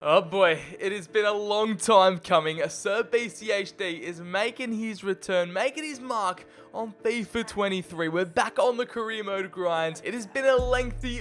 Oh boy, it has been a long time coming. Sir BCHD is making his return, making his mark on FIFA 23. We're back on the career mode grind. It has been a lengthy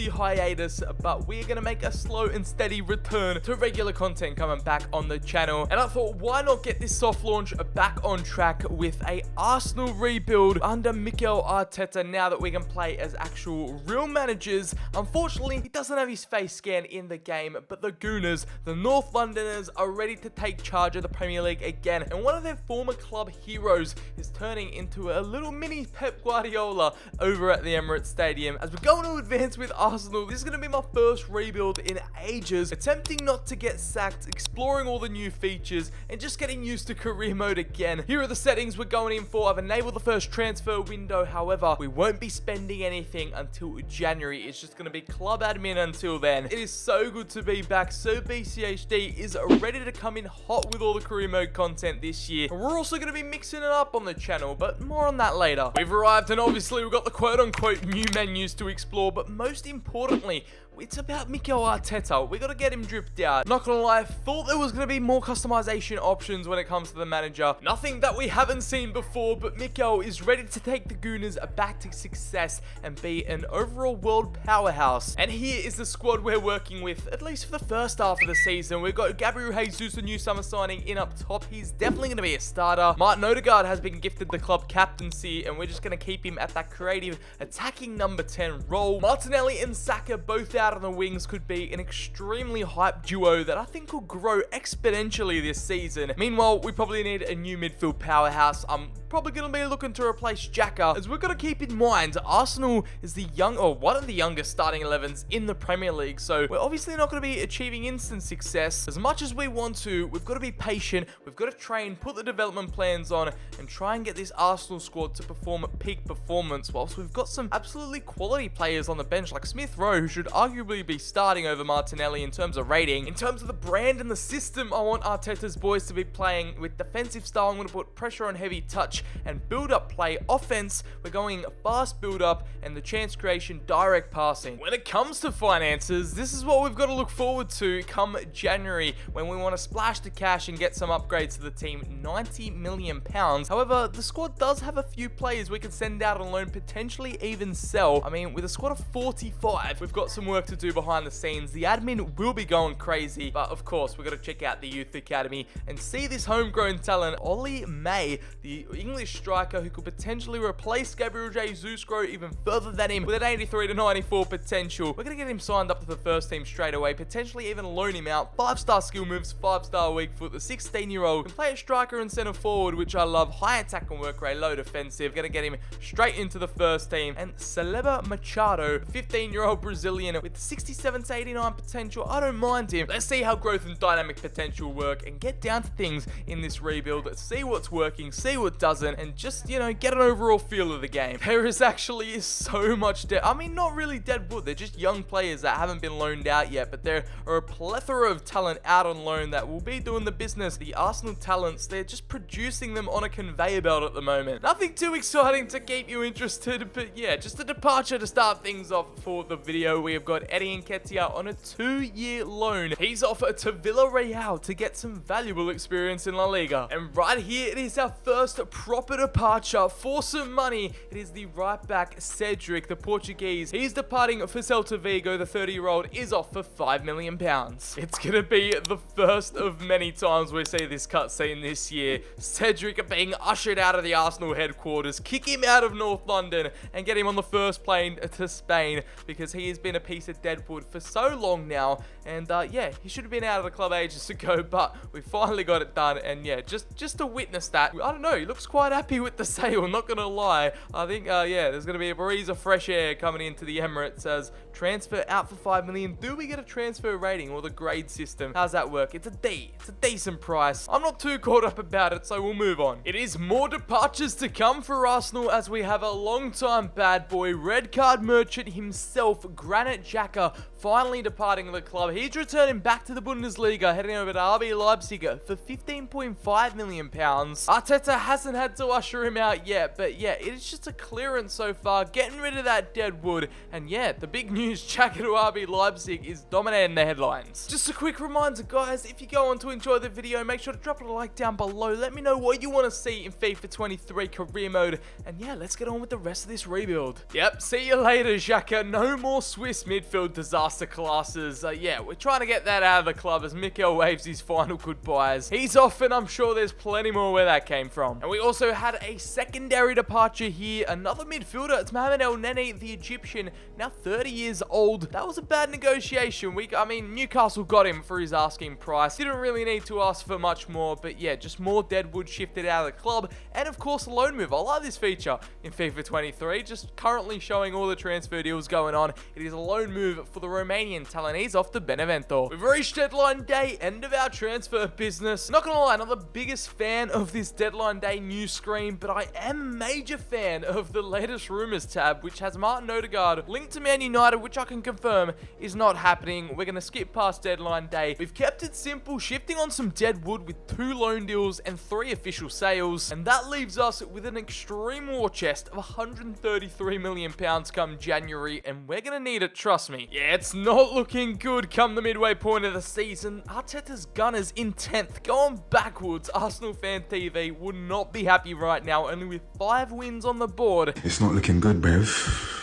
hiatus, but we're going to make a slow and steady return to regular content coming back on the channel. And I thought, why not get this soft launch back on track with a Arsenal rebuild under Mikel Arteta now that we can play as actual real managers. Unfortunately, he doesn't have his face scan in the game, but the Gooners, the North Londoners, are ready to take charge of the Premier League again. And one of their former club heroes is turning into a little mini Pep Guardiola over at the Emirates Stadium. As we're going to advance with Arsenal, this is going to be my first rebuild in ages, attempting not to get sacked, exploring all the new features, and just getting used to career mode again. Here are the settings we're going in for. I've enabled the first transfer window, however, we won't be spending anything until January. It's just going to be club admin until then. It is so good to be back. So BCHD is ready to come in hot with all the career mode content this year. And we're also going to be mixing it up on the channel, but more on that later. We've arrived and obviously we've got the quote-unquote new menus to explore, but most importantly, it's about Mikel Arteta. We got to get him dripped out. Not gonna lie, I thought there was gonna be more customization options when it comes to the manager. Nothing that we haven't seen before, but Mikel is ready to take the Gooners back to success and be an overall world powerhouse. And here is the squad we're working with, at least for the first half of the season. We've got Gabriel Jesus, a new summer signing, in up top. He's definitely gonna be a starter. Martin Odegaard has been gifted the club captaincy, and we're just gonna keep him at that creative attacking number 10 role. Martinelli and Saka both out on the wings could be an extremely hyped duo that I think will grow exponentially this season. Meanwhile, we probably need a new midfield powerhouse. I'm probably going to be looking to replace Xhaka, as we've got to keep in mind Arsenal is one of the youngest starting 11s in the Premier League, so we're obviously not going to be achieving instant success. As much as we want to, we've got to be patient, we've got to train, put the development plans on, and try and get this Arsenal squad to perform at peak performance, whilst we've got some absolutely quality players on the bench like Smith Rowe, who should arguably be starting over Martinelli in terms of rating. In terms of the brand and the system, I want Arteta's boys to be playing with defensive style. I'm going to put pressure on heavy touch and build up play. Offense, we're going fast build up and the chance creation, direct passing. When it comes to finances, this is what we've got to look forward to come January, when we want to splash the cash and get some upgrades to the team. £90 million. However, the squad does have a few players we can send out on loan, potentially even sell. I mean, with a squad of 45, we've got some work to do behind the scenes. The admin will be going crazy, but of course we've got to check out the youth academy and see this homegrown talent, Ollie May, the English striker who could potentially replace Gabriel Jesus, grow even further than him with an 83 to 94 potential. We're going to get him signed up to the first team straight away, potentially even loan him out. 5-star skill moves, 5-star weak foot. The 16-year-old can play a striker and center forward, which I love. High attack and work rate, low defensive. Going to get him straight into the first team. And Celeba Machado, 15-year-old Brazilian with 67 to 89 potential. I don't mind him. Let's see how growth and dynamic potential work and get down to things in this rebuild. See what's working, see what doesn't, and just, get an overall feel of the game. There is actually so much not really dead wood. They're just young players that haven't been loaned out yet, but there are a plethora of talent out on loan that will be doing the business. The Arsenal talents, they're just producing them on a conveyor belt at the moment. Nothing too exciting to keep you interested, but yeah, just a departure to start things off for the video. We have got Eddie Nketiah on a 2-year loan. He's offered to Villarreal to get some valuable experience in La Liga. And right here, it is our first proper departure for some money. It is the right back, Cedric, the Portuguese. He's departing for Celta Vigo. The 30-year-old is off for £5 million. It's going to be the first of many times we see this cutscene this year. Cedric being ushered out of the Arsenal headquarters, kick him out of North London, and get him on the first plane to Spain, because he has been a piece of deadwood for so long now. And yeah, he should have been out of the club ages ago, but we finally got it done. And yeah, just to witness that, I don't know, he looks quite happy with the sale, not gonna lie. I think yeah, there's gonna be a breeze of fresh air coming into the Emirates as transfer out for $5 million. Do we get a transfer rating or the grade system? How's that work? It's a D. It's a decent price. I'm not too caught up about it, so we'll move on. It is more departures to come for Arsenal, as we have a long-time bad boy, red card merchant himself, Granit Xhaka, finally departing the club. He's returning back to the Bundesliga, heading over to RB Leipzig for £15.5 million. Arteta hasn't had to usher him out yet, but yeah, it is just a clearance so far, getting rid of that dead wood. And yeah, the big news, Xhaka to RB Leipzig is dominating the headlines. Just a quick reminder, guys, if you go on to enjoy the video, make sure to drop a like down below. Let me know what you want to see in FIFA 23 career mode. And yeah, let's get on with the rest of this rebuild. Yep, see you later, Xhaka. No more Swiss midfield disaster classes. Yeah, we're trying to get that out of the club as Mikel waves his final goodbyes. He's off, and I'm sure there's plenty more where that came from. And we also had a secondary departure here. Another midfielder. It's Mohamed El Neni, the Egyptian, now 30 years old. That was a bad negotiation. I mean, Newcastle got him for his asking price. Didn't really need to ask for much more, but yeah, just more deadwood shifted out of the club. And of course, a loan move. I like this feature in FIFA 23, just currently showing all the transfer deals going on. It is a loan move for the Romanian talent. He's off to Benevento. We've reached deadline day, end of our transfer business. Not gonna lie, not the biggest fan of this deadline day news screen, but I am a major fan of the latest rumors tab, which has Martin Odegaard linked to Man United, which I can confirm is not happening. We're gonna skip past deadline day. We've kept it simple, shifting on some dead wood with 2 loan deals and 3 official sales, and that leaves us with an extreme war chest of £133 million come January, and we're gonna need it, trust me. Yeah, it's not looking good come the midway point of the season. Arteta's Gunners in 10th, going backwards. Arsenal Fan TV would not be happy right now, only with 5 wins on the board. It's not looking good, bruv.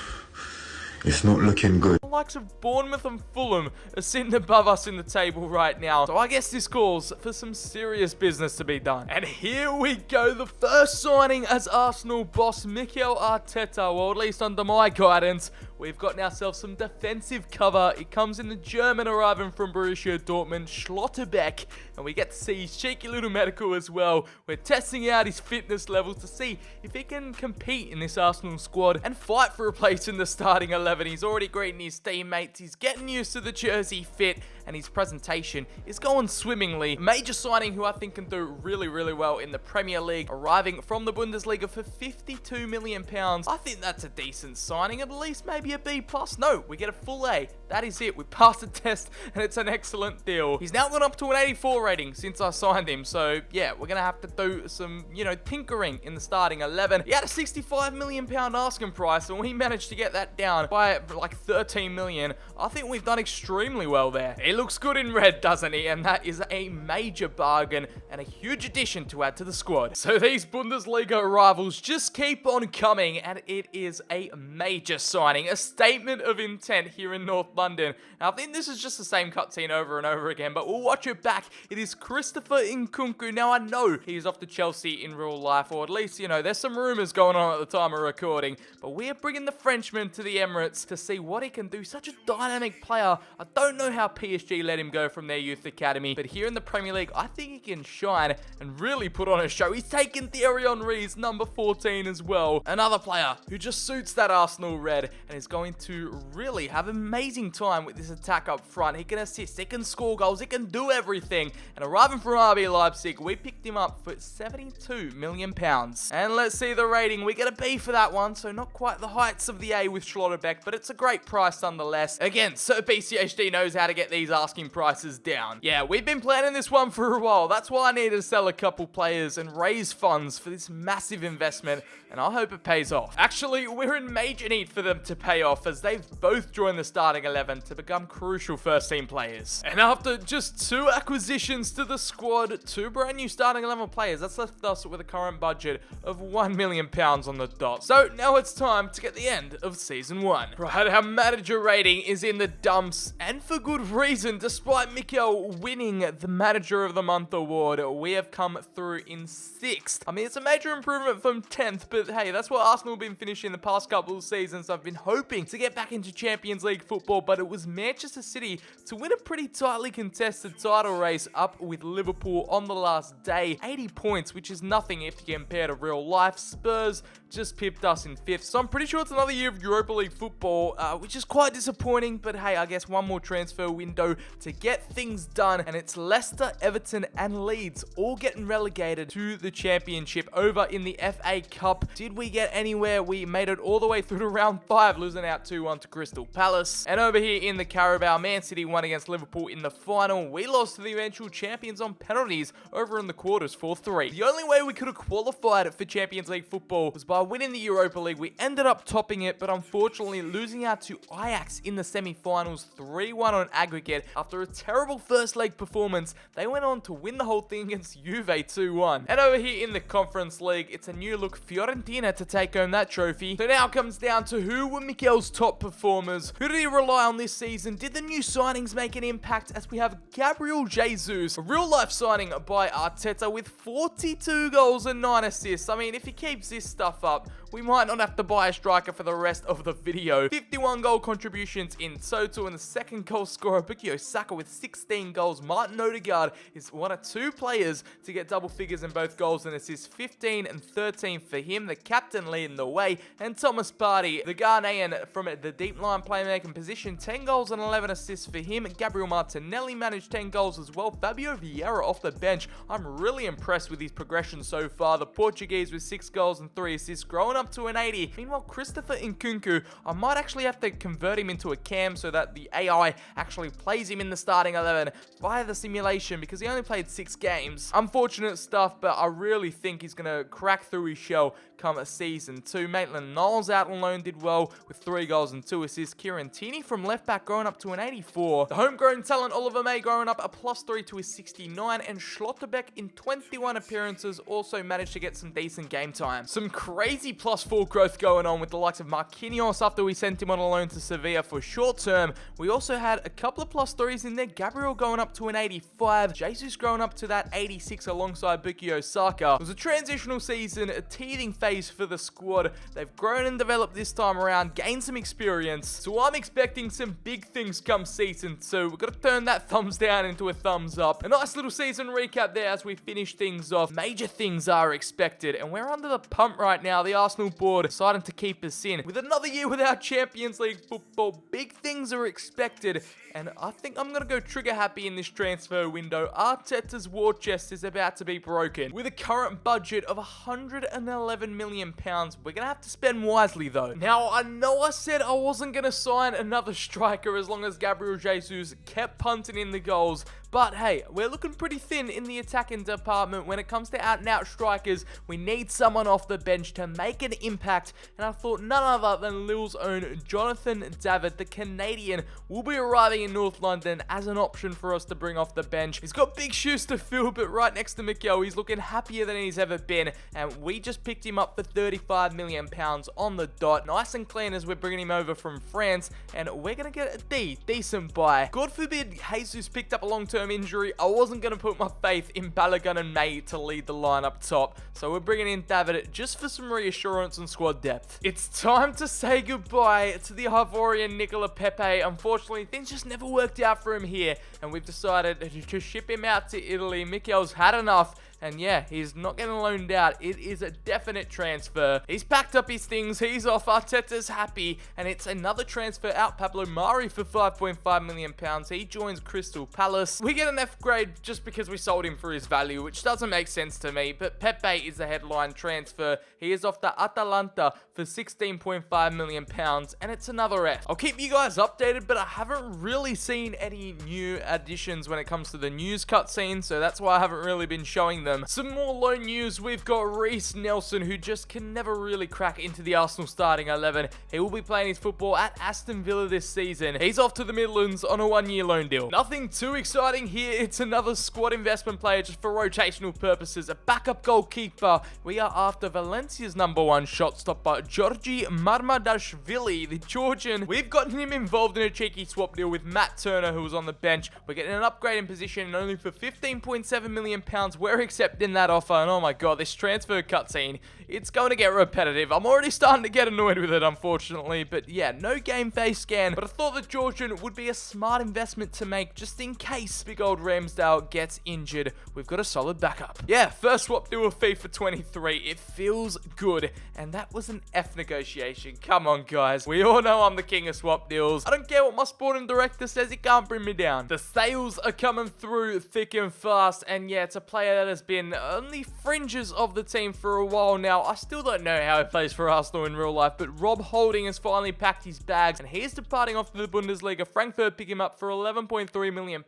It's not looking good. The likes of Bournemouth and Fulham are sitting above us in the table right now. So I guess this calls for some serious business to be done. And here we go. The first signing as Arsenal boss Mikel Arteta. Well, at least under my guidance, we've gotten ourselves some defensive cover. It comes in the German arriving from Borussia Dortmund, Schlotterbeck. And we get to see his cheeky little medical as well. We're testing out his fitness levels to see if he can compete in this Arsenal squad and fight for a place in the starting 11. He's already greeting his teammates. He's getting used to the jersey fit, and his presentation is going swimmingly. Major signing who I think can do really, really well in the Premier League, arriving from the Bundesliga for £52 million. I think that's a decent signing, at least maybe a B+. No, we get a full A. That is it. We passed the test, and it's an excellent deal. He's now gone up to an 84 rating since I signed him, so yeah, we're going to have to do some, tinkering in the starting 11. He had a £65 million asking price, and we managed to get that down by like 13 million. I think we've done extremely well there. He looks good in red, doesn't he? And that is a major bargain and a huge addition to add to the squad. So these Bundesliga rivals just keep on coming, and it is a major signing, a statement of intent here in North London. Now, I think this is just the same cutscene over and over again, but we'll watch it back. It is Christopher Nkunku. Now, I know he's off to Chelsea in real life, or at least, there's some rumors going on at the time of recording, but we're bringing the Frenchman to the Emirates to see what he can do. Such a dynamic player. I don't know how PSG let him go from their youth academy, but here in the Premier League, I think he can shine and really put on a show. He's taken Thierry Henry's number 14 as well. Another player who just suits that Arsenal red and is going to really have an amazing time with this attack up front. He can assist, he can score goals, he can do everything. And arriving from RB Leipzig, we picked him up for £72 million. And let's see the rating. We get a B for that one, so not quite the heights of the A with Schlotterbeck, but it's a great price nonetheless. Again, Sir BCHD knows how to get these asking prices down. Yeah, we've been planning this one for a while. That's why I needed to sell a couple players and raise funds for this massive investment, and I hope it pays off. Actually, we're in major need for them to pay off, as they've both joined the starting 11 to become crucial first team players. And after just 2 acquisitions to the squad, 2 brand new starting 11 players, that's left us with a current budget of £1 million on the dot. So now it's time to get the end of season 1. Right, our manager rating is in the dumps, and for good reason. Despite Mikel winning the Manager of the Month award, we have come through in 6th. I mean, it's a major improvement from 10th, but hey, that's what Arsenal have been finishing the past couple of seasons. I've been hoping to get back into Champions League football, but it was Manchester City to win a pretty tightly contested title race up with Liverpool on the last day. 80 points, which is nothing if you compare to real life. Spurs just pipped us in 5th, so I'm pretty sure it's another year of Europa League football, which is quite disappointing, but hey, I guess one more transfer window go to get things done, and it's Leicester, Everton, and Leeds all getting relegated to the Championship over in the FA Cup. Did we get anywhere? We made it all the way through to round 5, losing out 2-1 to Crystal Palace. And over here in the Carabao, Man City won against Liverpool in the final. We lost to the eventual champions on penalties over in the quarters 4-3. The only way we could have qualified for Champions League football was by winning the Europa League. We ended up topping it, but unfortunately losing out to Ajax in the semi-finals 3-1 on aggregate. After a terrible first leg performance, they went on to win the whole thing against Juve 2-1. And over here in the Conference League, it's a new look Fiorentina to take home that trophy. So now it comes down to who were Mikel's top performers. Who did he rely on this season? Did the new signings make an impact? As we have Gabriel Jesus, a real life signing by Arteta with 42 goals and 9 assists. I mean, if he keeps this stuff up, we might not have to buy a striker for the rest of the video. 51 goal contributions in total, and the second goal scorer, Bukayo Saka, with 16 goals. Martin Odegaard is one of 2 players to get double figures in both goals and assists, 15 and 13 for him. The captain leading the way, and Thomas Partey, the Ghanaian from the deep line playmaking position, 10 goals and 11 assists for him. Gabriel Martinelli managed 10 goals as well. Fabio Vieira off the bench. I'm really impressed with his progression so far. The Portuguese with 6 goals and 3 assists, growing up to an 80. Meanwhile, Christopher Nkunku, I might actually have to convert him into a cam so that the AI actually plays him in the starting 11 via the simulation, because he only played 6 games. Unfortunate stuff, but I really think he's going to crack through his shell come a season 2. Maitland-Niles out on loan did well with 3 goals and 2 assists. Kieran Tierney from left back growing up to an 84. The homegrown talent Oliver May growing up a +3 to his 69, and Schlotterbeck in 21 appearances also managed to get some decent game time. Some crazy +4 growth going on with the likes of Marquinhos after we sent him on a loan to Sevilla for short term. We also had a couple of +3s in there. Gabriel going up to an 85. Jesus growing up to that 86 alongside Bukayo Saka. It was a transitional season, a teething phase for the squad. They've grown and developed this time around, gained some experience. So I'm expecting some big things come season 2. We've got to turn that thumbs down into a thumbs up. A nice little season recap there as we finish things off. Major things are expected, and we're under the pump right now. The Arsenal board deciding to keep us in. With another year without Champions League football, big things are expected, and I think I'm going to go trigger happy in this transfer window. Arteta's war chest is about to be broken. With a current budget of £111 million, we're going to have to spend wisely though. Now, I know I said I wasn't going to sign another striker as long as Gabriel Jesus kept punting in the goals, but hey, we're looking pretty thin in the attacking department when it comes to out-and-out strikers. We need someone off the bench to make an impact, and I thought none other than Lille's own Jonathan David, the Canadian, will be arriving in North London as an option for us to bring off the bench. He's got big shoes to fill, but right next to Mikel, he's looking happier than he's ever been, and we just picked him up for £35 million on the dot. Nice and clean as we're bringing him over from France, and we're going to get a decent buy. God forbid Jesus picked up a long-term injury. I wasn't going to put my faith in Balogun and May to lead the line up top, so we're bringing in David just for some reassurance and squad depth. It's time to say goodbye to the Ivorian Nicola Pepe. Unfortunately, things just never worked out for him here, and we've decided to ship him out to Italy. Mikel's had enough, and yeah, he's not getting loaned out. It is a definite transfer. He's packed up his things. He's off. Arteta's happy. And it's another transfer out. Pablo Mari for £5.5 million. He joins Crystal Palace. We get an F grade just because we sold him for his value, which doesn't make sense to me. But Pepe is the headline transfer. He is off to Atalanta for £16.5 million. And it's another F. I'll keep you guys updated, but I haven't really seen any new additions when it comes to the news cutscene. So that's why I haven't really been showing them. Some more loan news. We've got Reece Nelson, who just can never really crack into the Arsenal starting 11. He will be playing his football at Aston Villa this season. He's off to the Midlands on a 1-year loan deal. Nothing too exciting here. It's another squad investment player just for rotational purposes. A backup goalkeeper. We are after Valencia's #1 shot stopper, Georgi Marmadashvili, the Georgian. We've gotten him involved in a cheeky swap deal with Matt Turner, who was on the bench. We're getting an upgrade in position, and only for £15.7 million. We're accepting that offer, and oh my god, this transfer cutscene, it's going to get repetitive. I'm already starting to get annoyed with it, unfortunately, but yeah, no game face scan, but I thought that Georgian would be a smart investment to make just in case big old Ramsdale gets injured. We've got a solid backup. Yeah, first swap deal of FIFA 23. It feels good, and that was an F negotiation. Come on, guys. We all know I'm the king of swap deals. I don't care what my sporting director says, he can't bring me down. The sales are coming through thick and fast, and yeah, it's a player that has been on the fringes of the team for a while now. I still don't know how he plays for Arsenal in real life, but Rob Holding has finally packed his bags, and he's departing off to the Bundesliga. Frankfurt pick him up for £11.3 million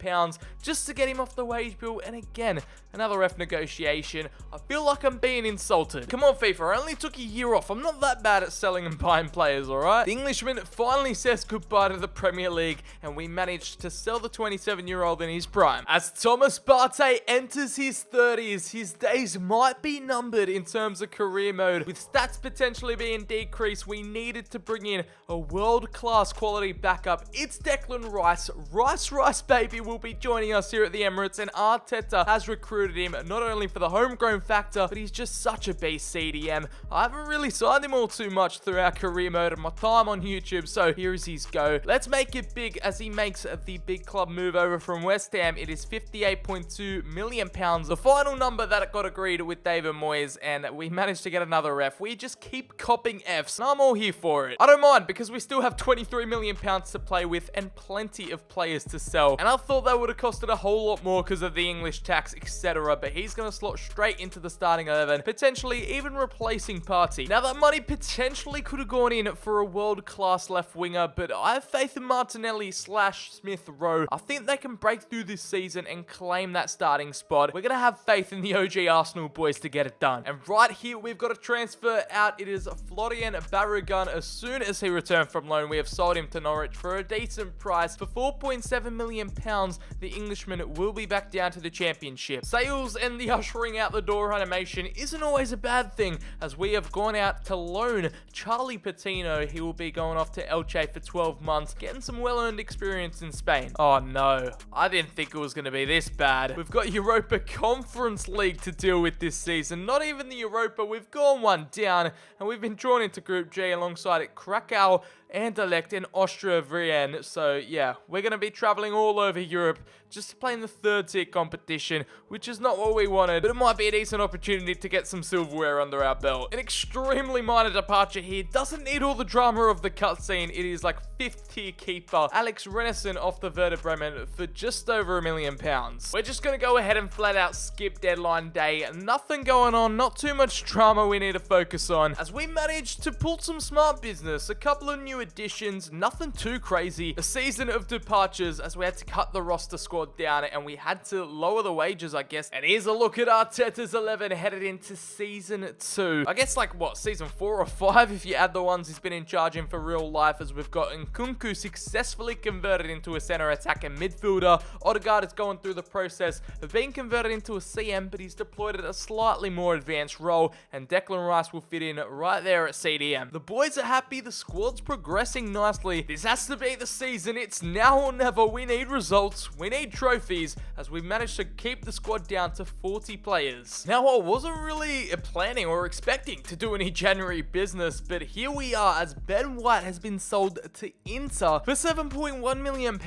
just to get him off the wage bill, and again, another F negotiation. I feel like I'm being insulted. Come on, FIFA, I only took a year off. I'm not that bad at selling and buying players, alright? The Englishman finally says goodbye to the Premier League, and we managed to sell the 27-year-old in his prime. As Thomas Partey enters his 30s, his days might be numbered in terms of career mode. With stats potentially being decreased, we needed to bring in a world-class quality backup. It's Declan Rice. Rice baby will be joining us here at the Emirates, and ARTETA has recruited him not only for the homegrown factor, but he's just such a beast CDM. I haven't really signed him all too much throughout career mode and my time on YouTube, so here is his go. Let's make it big as he makes the big club move over from West Ham. It is £58.2 million, the final number that got agreed with David Moyes, and we managed to get another F. We just keep copping Fs, and I'm all here for it. I don't mind, because we still have £23 million to play with and plenty of players to sell, and I thought that would have costed a whole lot more because of the English tax, etc., but he's going to slot straight into the starting 11, potentially even replacing Partey. Now, that money potentially could have gone in for a world-class left winger, but I have faith in Martinelli / Smith Rowe. I think they can break through this season and claim that starting spot. We're going to have faith in the OG Arsenal boys to get it done. And right here, we've got a transfer out. It is Florian Barragan. As soon as he returned from loan, we have sold him to Norwich for a decent price. For £4.7 million, the Englishman will be back down to the Championship. Sales and the ushering out the door animation isn't always a bad thing, as we have gone out to loan Charlie Patino. He will be going off to Elche for 12 months, getting some well-earned experience in Spain. Oh no, I didn't think it was going to be this bad. We've got Europa Conference League to deal with this season. Not even the Europa, we've gone one down, and we've been drawn into Group G alongside it Krakow, Anderlecht, and Austria Vienna. So yeah, we're going to be traveling all over Europe just to play in the third tier competition, which is not what we wanted, but it might be a decent opportunity to get some silverware under our belt. An extremely minor departure here. Doesn't need all the drama of the cutscene. It is like 5th tier keeper Alex Renison off the Werder Bremen for just over £1 million. We're just going to go ahead and flat out skip deadline day. Nothing going on, not too much drama we need to focus on, as we managed to pull some smart business. A couple of new additions, nothing too crazy. A season of departures, as we had to cut the roster squad down and we had to lower the wages, I guess. And here's a look at Arteta's 11 headed into season 2. I guess like what, season 4 or 5 if you add the ones he's been in charge in for real life, as we've got Nkunku successfully converted into a center attacking midfielder. Odegaard is going through the process of being converted into a CM, but he's deployed at a slightly more advanced role, and Declan Rice will fit in right there at CDM. The boys are happy, the squad's progressing nicely. This has to be the season. It's now or never. We need results. We need trophies, as we managed to keep the squad down to 40 players. Now, I wasn't really planning or expecting to do any January business, but here we are, as Ben White has been sold to Inter for £7.1 million.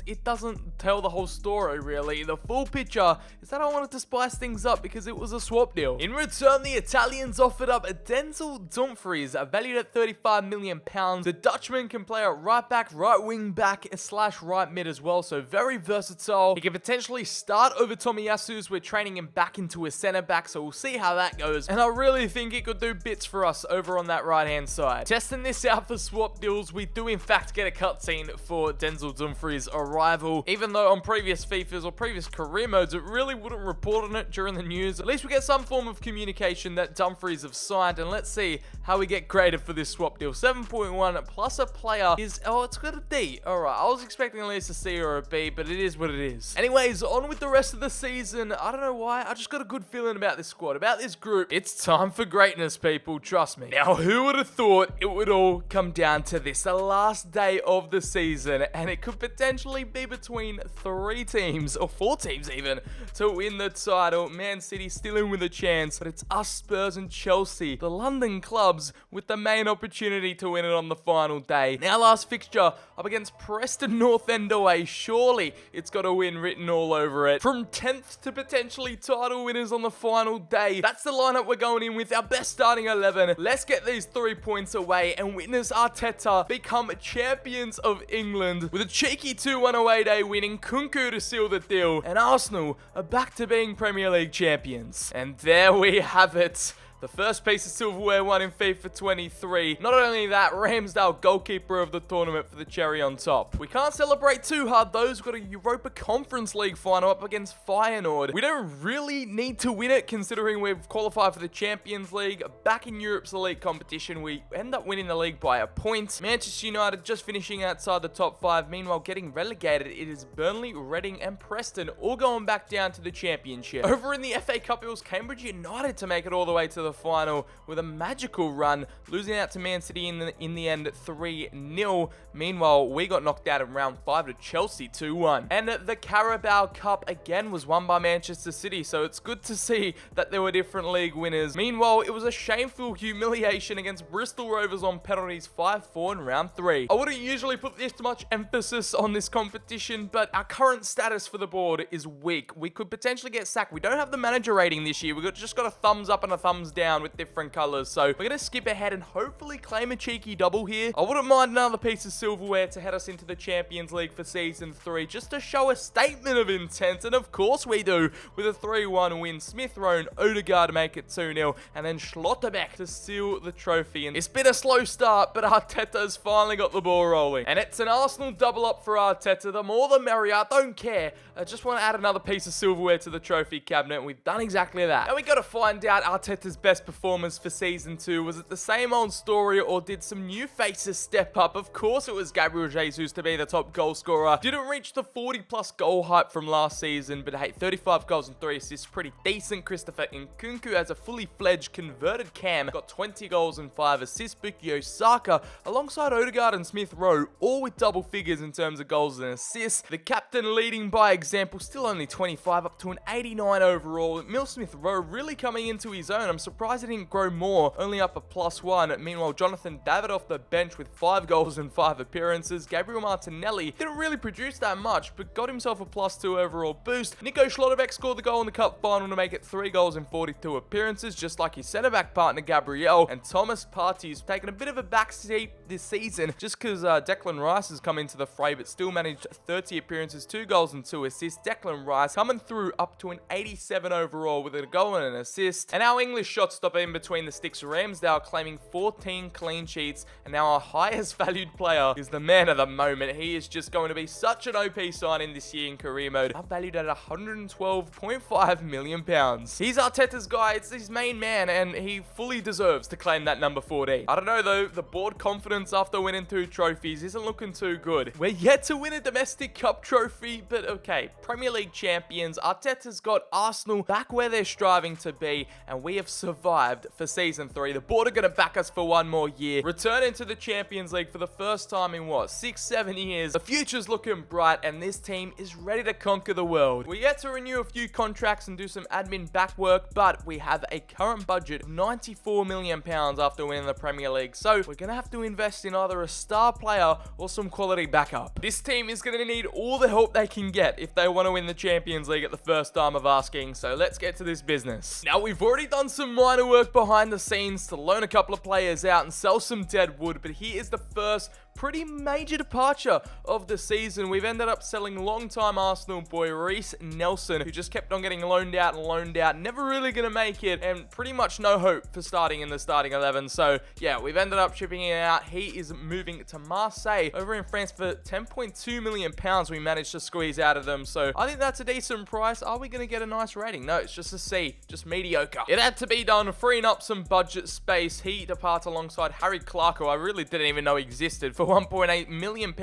It doesn't tell the whole story, really. The full picture is that I wanted to spice things up because it was a swap deal. In return, the Italians offered up Denzel Dumfries, valued at £35 million. The Dutchman can play at right back, right wing back, / right mid as well, so very versatile. He can potentially start over Tomiyasu as we're training him back into a centre back, so we'll see how that goes. And I really think he could do bits for us over on that right hand side. Testing this out for swap deals, we do in fact get a cutscene for Denzel Dumfries' arrival. Even though on previous FIFAs or previous career modes, it really wouldn't report on it during the news. At least we get some form of communication that Dumfries have signed, and let's see how we get graded for this swap deal. 7.1 plus plus a player is, oh, it's got a D. Alright, I was expecting at least a C or a B, but it is what it is. Anyways, on with the rest of the season. I don't know why, I just got a good feeling about this squad, about this group. It's time for greatness, people, trust me. Now, who would have thought it would all come down to this, the last day of the season, and it could potentially be between 3 teams, or 4 teams even, to win the title. Man City still in with a chance, but it's us, Spurs and Chelsea, the London clubs, with the main opportunity to win it on the final day. Now, last fixture up against Preston North End away. Surely it's got a win written all over it. From 10th to potentially title winners on the final day. That's the lineup we're going in with, our best starting 11. Let's get these 3 points away and witness Arteta become champions of England with a cheeky 2-1 away day winning Kunku to seal the deal. And Arsenal are back to being Premier League champions. And there we have it. The first piece of silverware won in FIFA 23. Not only that, Ramsdale goalkeeper of the tournament for the cherry on top. We can't celebrate too hard though. We've got a Europa Conference League final up against Feyenoord. We don't really need to win it considering we've qualified for the Champions League. Back in Europe's elite competition, we end up winning the league by a point. Manchester United just finishing outside the top 5. Meanwhile, getting relegated, it is Burnley, Reading and Preston all going back down to the Championship. Over in the FA Cup, it was Cambridge United to make it all the way to the final with a magical run, losing out to Man City in the end 3-0. Meanwhile, we got knocked out in round 5 to Chelsea 2-1. And the Carabao Cup again was won by Manchester City, so it's good to see that there were different league winners. Meanwhile, it was a shameful humiliation against Bristol Rovers on penalties 5-4 in round 3. I wouldn't usually put this much emphasis on this competition, but our current status for the board is weak. We could potentially get sacked. We don't have the manager rating this year. We've just got a thumbs up and a thumbs down with different colors, so we're gonna skip ahead and hopefully claim a cheeky double here. I wouldn't mind another piece of silverware to head us into the Champions League for season 3, just to show a statement of intent, and of course we do, with a 3-1 win. Smith Rowe and Odegaard make it 2-0, and then Schlotterbeck to seal the trophy. And it's been a slow start, but Arteta's finally got the ball rolling, and it's an Arsenal double up for Arteta. The more the merrier, I don't care. I just want to add another piece of silverware to the trophy cabinet, and we've done exactly that. And we got to find out Arteta's best performance for season 2. Was it the same old story, or did some new faces step up? Of course it was Gabriel Jesus to be the top goal scorer. Didn't reach the 40+ goal hype from last season, but hey, 35 goals and 3 assists, pretty decent. Christopher Nkunku as a fully fledged converted cam got 20 goals and 5 assists. Bukayo Saka alongside Odegaard and Smith Rowe, all with double figures in terms of goals and assists. The captain leading by example, still only 25, up to an 89 overall. Emile Smith Rowe really coming into his own. I'm surprised he didn't grow more, only up a +1. Meanwhile, Jonathan David off the bench with 5 goals and 5 appearances. Gabriel Martinelli didn't really produce that much, but got himself a +2 overall boost. Nico Schlotterbeck scored the goal in the cup final to make it 3 goals and 42 appearances, just like his centre-back partner Gabriel. And Thomas Partey's taken a bit of a backseat this season, just because Declan Rice has come into the fray, but still managed 30 appearances, 2 goals and 2 assists. Declan Rice coming through up to an 87 overall with a goal and an assist. And our English shot stopper in between the sticks, Ramsdale, claiming 14 clean sheets, and now our highest valued player is the man of the moment. He is just going to be such an OP signing this year in career mode. I'm valued at £112.5 million. He's Arteta's guy, it's his main man, and he fully deserves to claim that number 14. I don't know though, the board confidence after winning 2 trophies isn't looking too good. We're yet to win a domestic cup trophy, but okay, Premier League champions. Arteta's got Arsenal back where they're striving to be, and we have survived for season 3. The board are going to back us for 1 more year. Returning to the Champions League for the first time in what, 6-7 years. The future's looking bright, and this team is ready to conquer the world. We get to renew a few contracts and do some admin back work, but we have a current budget of £94 million after winning the Premier League, so we're going to have to invest in either a star player or some quality backup. This team is going to need all the help they can get if they want to win the Champions League at the first time of asking, so let's get to this business. Now, we've already done some minor work behind the scenes to loan a couple of players out and sell some dead wood, but here is the first pretty major departure of the season. We've ended up selling long-time Arsenal boy Reece Nelson, who just kept on getting loaned out and loaned out, never really going to make it, and pretty much no hope for starting in the starting 11. So yeah, we've ended up shipping him out. He is moving to Marseille over in France for £10.2 million we managed to squeeze out of them. So I think that's a decent price. Are we going to get a nice rating? No, it's just a C, just mediocre. It had to be done, freeing up some budget space. He departs alongside Harry Clark, who I really didn't even know existed, for £1.8 million.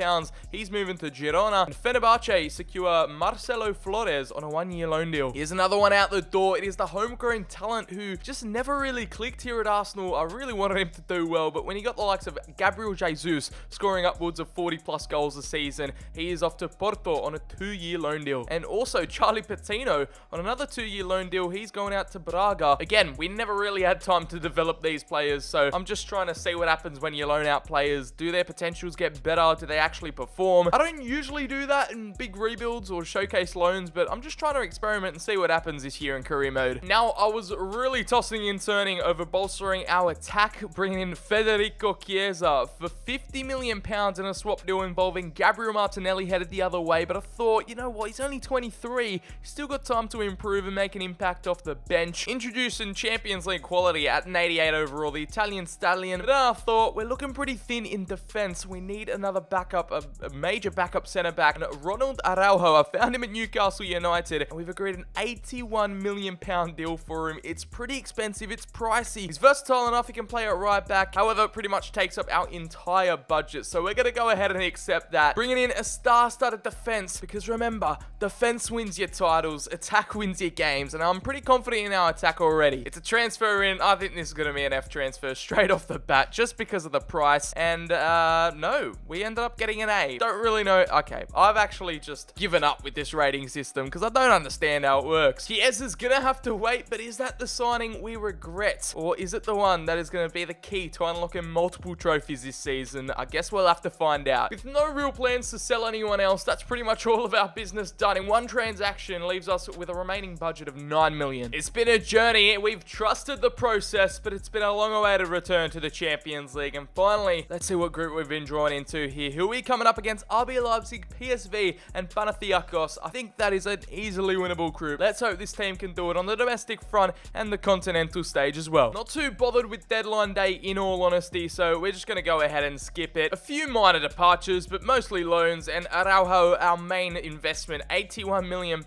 He's moving to Girona. And Fenerbahce secure Marcelo Flores on a 1-year loan deal. Here's another one out the door. It is the homegrown talent who just never really clicked here at Arsenal. I really wanted him to do well, but when he got the likes of Gabriel Jesus scoring upwards of 40 plus goals a season, he is off to Porto on a 2-year loan deal. And also Charlie Patino on another 2-year loan deal. He's going out to Braga. Again, we never really had time to develop these players, so I'm just trying to see what happens when you loan out players. Do their potentials get better? Do they actually perform? I don't usually do that in big rebuilds or showcase loans, but I'm just trying to experiment and see what happens this year in career mode. Now, I was really tossing and turning over bolstering our attack, bringing in Federico Chiesa for £50 million in a swap deal involving Gabriel Martinelli headed the other way, but I thought, you know what, he's only 23, he's still got time to improve and make an impact off the bench. Introducing Champions League quality at an 88 overall, the Italian stallion, but then I thought, we're looking pretty thin in defense. We need another backup, a major backup centre back, and Ronald Araujo, I found him at Newcastle United, and we've agreed an £81 million deal for him. It's pretty expensive, it's pricey. He's versatile enough, he can play at right back, however, it pretty much takes up our entire budget, so we're going to go ahead and accept that. Bringing in a star-studded defense, because remember, defense wins your titles, attack wins your games, and I'm pretty confident in our attack already. It's a transfer in. I think this is going to be an F transfer straight off the bat, just because of the price, and no, we ended up getting an A. Don't really know. Okay, I've actually just given up with this rating system, because I don't understand how it works. Chiesa's going to have to wait, but is that the signing we regret? Or is it the one that is going to be the key to unlocking multiple trophies this season? I guess we'll have to find out. With no real plans to sell anyone else, that's pretty much all of our business done in one transaction, leaves us with a remaining budget of $9 million. It's been a journey. We've trusted the process, but it's been a long awaited return to the Champions League. And finally, let's see what group we've been drawn into here. Who are we coming up against? RB Leipzig, PSV, and Panathinaikos. I think that is an easily winnable group. Let's hope this team can do it on the domestic front and the continental stage as well. Not too bothered with deadline day in all honesty, so we're just going to go ahead and skip it. A few minor departures, but mostly loans, and Araujo, our main investment, £81 million.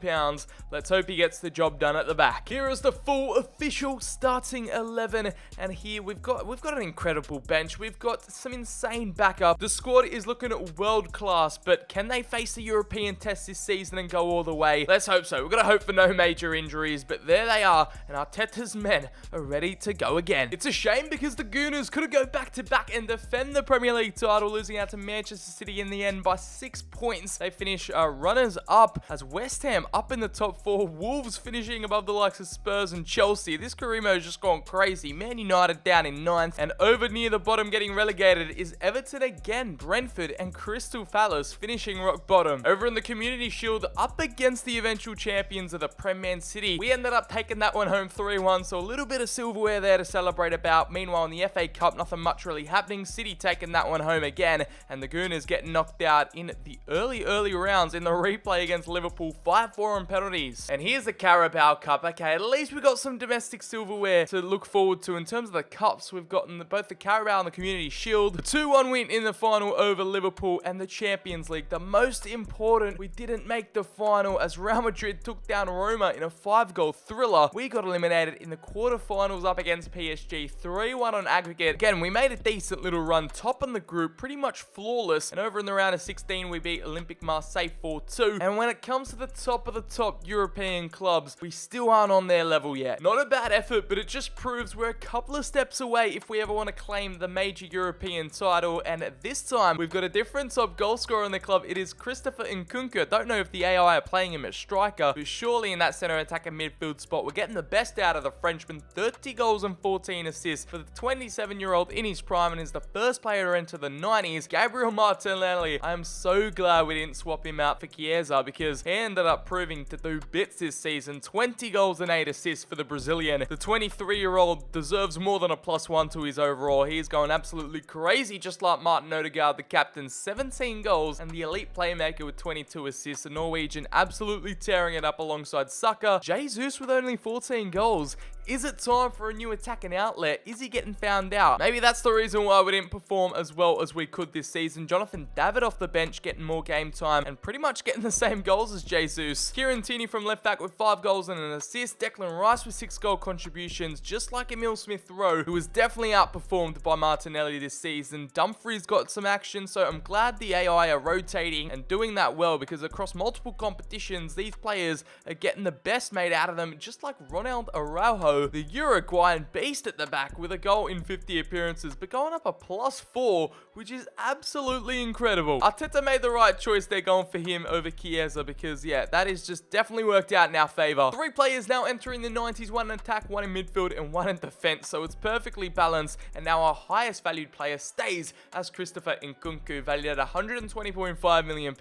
Let's hope he gets the job done at the back. Here is the full official starting 11, and here we've got an incredible bench. We've got some insane backup. The squad is looking world class, but can they face the European test this season and go all the way? Let's hope so. We're going to hope for no major injuries, but there they are, and Arteta's men are ready to go again. It's a shame because the Gooners could have go back-to-back and defend the Premier League title, losing out to Manchester City in the end by 6 points. They finish runners-up as West Ham up in the top 4, Wolves finishing above the likes of Spurs and Chelsea. This career mode has just gone crazy. Man United down in 9th, and over near the bottom getting relegated is Everton again, Brentford and Crystal Palace finishing rock bottom. Over in the Community Shield, up against the eventual champions of the Prem Man City. We ended up taking that one home 3-1, so a little bit of silverware there to celebrate about. Meanwhile, in the FA Cup, nothing much really happening. City taking that one home again, and the Gooners getting knocked out in the early rounds in the replay against Liverpool, 5-4 on penalties. And here's the Carabao Cup. Okay, at least we got some domestic silverware to look forward to. In terms of the cups, we've gotten both the Carabao and the Community Shield. The 2-1 win in the final over Liverpool, and the Champions League. The most important, we didn't make the final as Real Madrid took down Roma in a 5-goal thriller. We got eliminated in the quarterfinals up against PSG, 3-1 on aggregate. Again, we made a decent little run, top in the group, pretty much flawless. And over in the round of 16, we beat Olympique Marseille 4-2. And when it comes to the top of the top European clubs, we still aren't on their level yet. Not a bad effort, but it just proves we're a couple of steps away if we ever want to claim the major European title. And this time, we've got a different top goal scorer in the club. It is Christopher Nkunku. Don't know if the AI are playing him as striker, but surely in that center attack and midfield spot, we're getting the best out of the Frenchman. 30 goals and 14 assists for the 27-year-old in his prime, and is the first player to enter the 90s. Gabriel Martinelli, I am so glad we didn't swap him out for Chiesa, because he ended up proving to do bits this season. 20 goals and 8 assists for the Brazilian. The 23-year-old deserves more than a +1 to his overall. He's going absolutely crazy, just like Martin Odegaard, the captain, 17 goals, and the elite playmaker with 22 assists. The Norwegian absolutely tearing it up alongside Saka. Jesus with only 14 goals. Is it time for a new attacking outlet? Is he getting found out? Maybe that's the reason why we didn't perform as well as we could this season. Jonathan David off the bench getting more game time and pretty much getting the same goals as Jesus. Kieran Tierney from left back with 5 goals and an assist. Declan Rice with 6 goal contributions, just like Emil Smith-Rowe, who was definitely outperformed by Martinelli this season. Dumfries got some action, so I'm glad the AI are rotating and doing that well, because across multiple competitions, these players are getting the best made out of them, just like Ronald Araujo, the Uruguayan beast at the back with a goal in 50 appearances, but going up a +4, which is absolutely incredible. Arteta made the right choice. They're going for him over Chiesa because, yeah, that is just definitely worked out in our favor. 3 players now entering the 90s, 1 in attack, 1 in midfield, and 1 in defense, so it's perfectly balanced, and now our highest valued player stays as Christopher Nkunku, valued at £120.5 million.